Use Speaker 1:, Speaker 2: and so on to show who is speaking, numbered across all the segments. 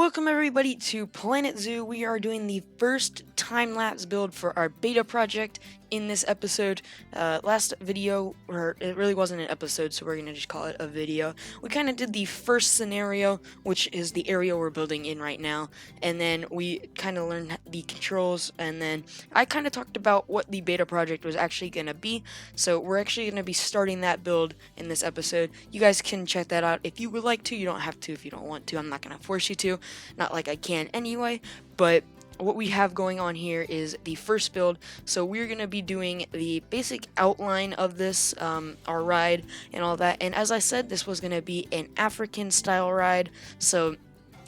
Speaker 1: Welcome everybody to Planet Zoo. We are doing the first time-lapse build for our beta project in this episode. Last video, or it really wasn't an episode, so we're going to just call it a video. We kind of did the first scenario, which is the area we're building in right now, and then we kind of learned the controls, and then I kind of talked about what the beta project was actually going to be, so we're actually going to be starting that build in this episode. You guys can check that out if you would like to. You don't have to if you don't want to. I'm not going to force you to. Not like I can anyway, but what we have going on here is the first build. So we're going to be doing the basic outline of this, our ride and all that. And as I said, this was going to be an African style ride. So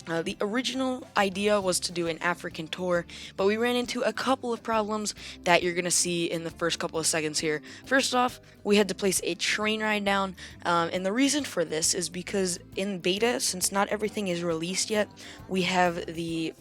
Speaker 1: the original idea was to do an African tour, but we ran into a couple of problems that you're going to see in the first couple of seconds here. First off, we had to place a train ride down, and the reason for this is because in beta, since not everything is released yet, we have the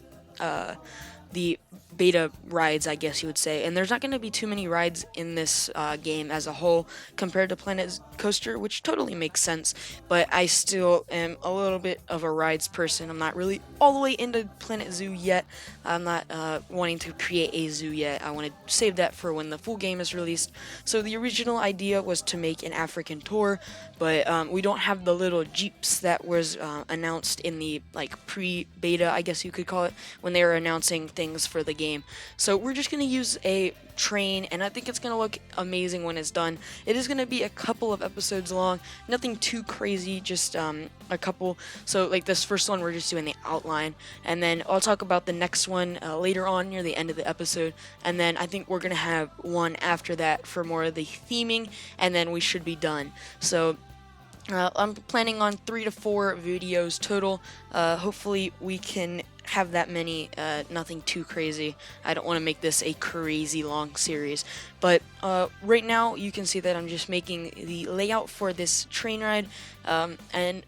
Speaker 1: beta rides, I guess you would say, and there's not going to be too many rides in this game as a whole compared to Planet Coaster, which totally makes sense, but I still am a little bit of a rides person. I'm not really all the way into Planet Zoo yet. I'm not wanting to create a zoo yet. I want to save that for when the full game is released. So the original idea was to make an African tour, but we don't have the little jeeps that was announced in the pre-beta, I guess you could call it, when they were announcing things for the game. So we're just going to use a train, and I think it's going to look amazing when it's done. It is going to be a couple of episodes long, nothing too crazy, just a couple. So like this first one, we're just doing the outline, and then I'll talk about the next one later on near the end of the episode, and then I think we're going to have one after that for more of the theming, and then we should be done. So I'm planning on 3 to 4 videos total. Hopefully we can have that many, nothing too crazy. I don't want to make this a crazy long series, but right now you can see that I'm just making the layout for this train ride, and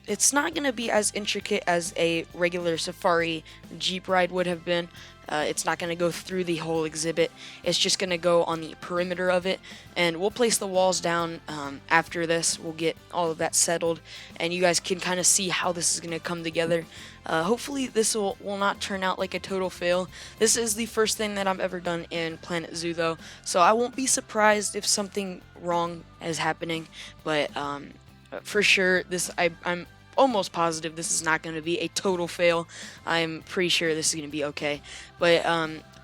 Speaker 1: it's not going to be as intricate as a regular safari jeep ride would have been. It's not going to go through the whole exhibit. It's just going to go on the perimeter of it, and we'll place the walls down after this. We'll get all of that settled, and you guys can kind of see how this is going to come together. Hopefully this will not turn out like a total fail. This is the first thing that I've ever done in Planet Zoo though, so I won't be surprised if something wrong is happening, but for sure I'm almost positive this is not going to be a total fail. I'm pretty sure this is going to be okay. But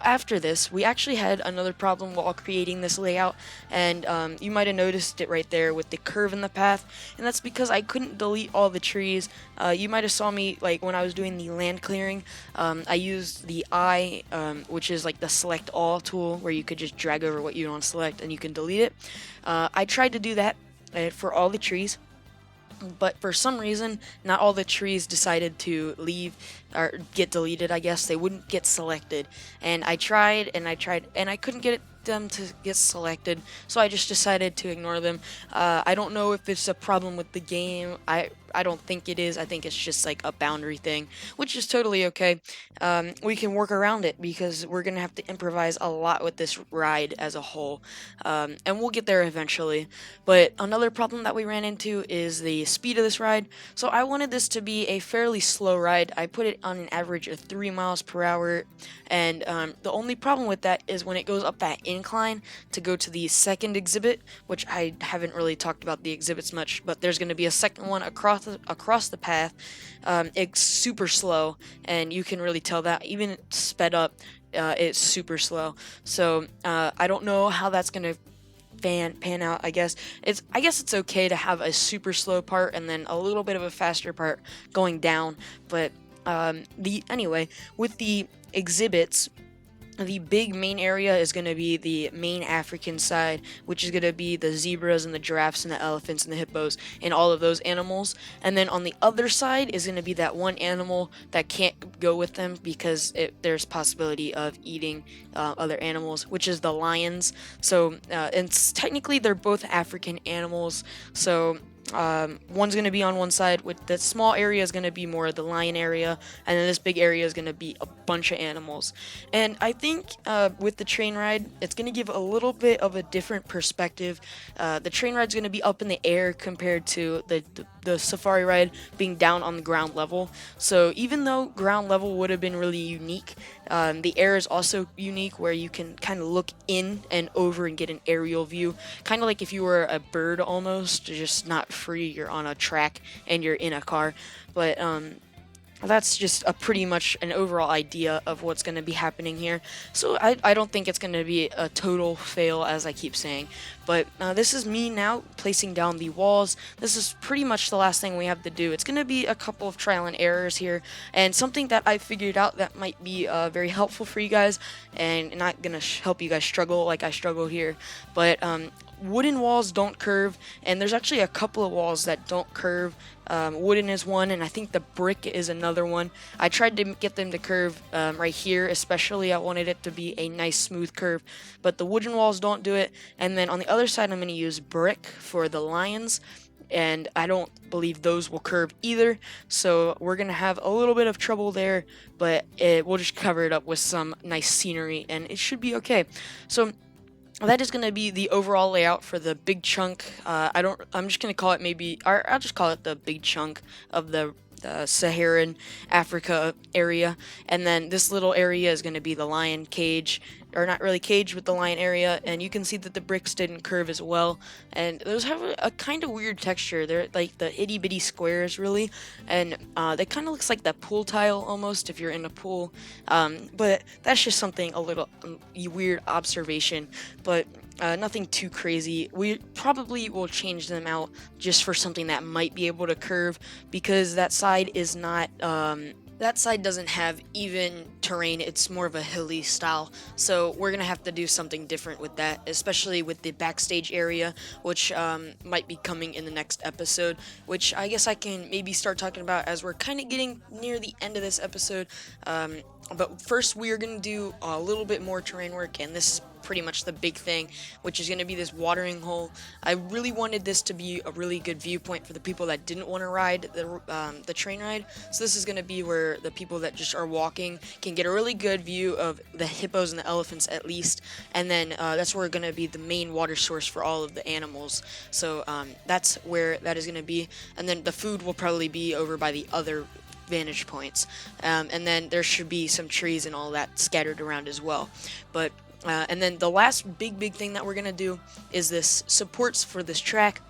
Speaker 1: after this, we actually had another problem while creating this layout, and you might have noticed it right there with the curve in the path, and that's because I couldn't delete all the trees. You might have saw me like when I was doing the land clearing. I used the I, which is like the select all tool, where you could just drag over what you want to select and you can delete it. I tried to do that for all the trees, but for some reason, not all the trees decided to leave or get deleted. I guess they wouldn't get selected, and I tried and I tried and I couldn't get them to get selected, so I just decided to ignore them. I don't know if it's a problem with the game. I don't think it is. I think it's just like a boundary thing, which is totally okay. We can work around it because we're gonna have to improvise a lot with this ride as a whole, and we'll get there eventually. But another problem that we ran into is the speed of this ride. So I wanted this to be a fairly slow ride. I put it on an average of 3 miles per hour, and the only problem with that is when it goes up that incline to go to the second exhibit, which I haven't really talked about the exhibits much, but there's going to be a second one across the path. It's super slow, and you can really tell that even sped up, it's super slow. So I don't know how that's going to pan out. I guess it's okay to have a super slow part and then a little bit of a faster part going down, but anyway, with the exhibits, the big main area is going to be the main African side, which is going to be the zebras and the giraffes and the elephants and the hippos and all of those animals. And then on the other side is going to be that one animal that can't go with them because there's possibility of eating other animals, which is the lions. So and technically they're both African animals, so one's going to be on one side. With the small area is going to be more of the lion area, and then this big area is going to be a bunch of animals. And I think with the train ride, it's going to give a little bit of a different perspective. The train ride's going to be up in the air compared to the the safari ride being down on the ground level. So even though ground level would have been really unique, the air is also unique where you can kind of look in and over and get an aerial view, kind of like if you were a bird almost, just not free. You're on a track and you're in a car, but that's just a pretty much an overall idea of what's going to be happening here. So I don't think it's going to be a total fail, as I keep saying. But this is me now placing down the walls. This is pretty much the last thing we have to do. It's going to be a couple of trial and errors here, and something that I figured out that might be very helpful for you guys, and not going to help you guys struggle like I struggle here. But wooden walls don't curve, and there's actually a couple of walls that don't curve. Wooden is one, and I think the brick is another one. I tried to get them to curve right here, especially. I wanted it to be a nice smooth curve, but the wooden walls don't do it. And then on the other side, I'm going to use brick for the lions, and I don't believe those will curve either. So we're going to have a little bit of trouble there, but we'll just cover it up with some nice scenery, and it should be okay. So that is going to be the overall layout for the big chunk. I'm just going to call it I'll just call it the big chunk of the Saharan Africa area. And then this little area is going to be the lion cage, or not really cage, but the lion area. And you can see that the bricks didn't curve as well. And those have a kind of weird texture. They're like the itty bitty squares, really. And they kind of looks like the pool tile almost if you're in a pool. But that's just something a little weird observation. But nothing too crazy. We probably will change them out just for something that might be able to curve, because that side is not, that side doesn't have even terrain. It's more of a hilly style. So we're going to have to do something different with that, especially with the backstage area, which might be coming in the next episode, which I guess I can maybe start talking about as we're kind of getting near the end of this episode. But first we are going to do a little bit more terrain work, and this is pretty much the big thing, which is going to be this watering hole. I really wanted this to be a really good viewpoint for the people that didn't want to ride the train ride. So this is going to be where the people that just are walking can get a really good view of the hippos and the elephants at least, and then that's where going to be the main water source for all of the animals. So that's where that is going to be, and then the food will probably be over by the other vantage points, and then there should be some trees and all that scattered around as well. But and then the last big thing that we're gonna do is this supports for this track.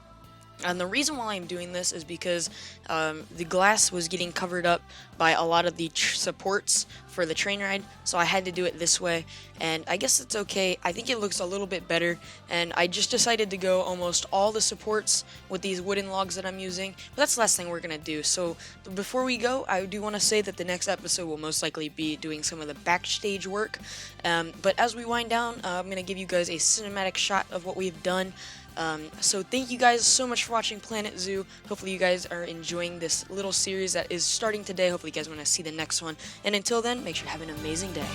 Speaker 1: And the reason why I'm doing this is because the glass was getting covered up by a lot of the supports for the train ride, so I had to do it this way, and I guess it's okay. I think it looks a little bit better, and I just decided to go almost all the supports with these wooden logs that I'm using, but that's the last thing we're going to do. So before we go, I do want to say that the next episode will most likely be doing some of the backstage work, but as we wind down, I'm going to give you guys a cinematic shot of what we've done. So thank you guys so much for watching Planet Zoo. Hopefully you guys are enjoying this little series that is starting today. Hopefully you guys want to see the next one. And until then, make sure to have an amazing day.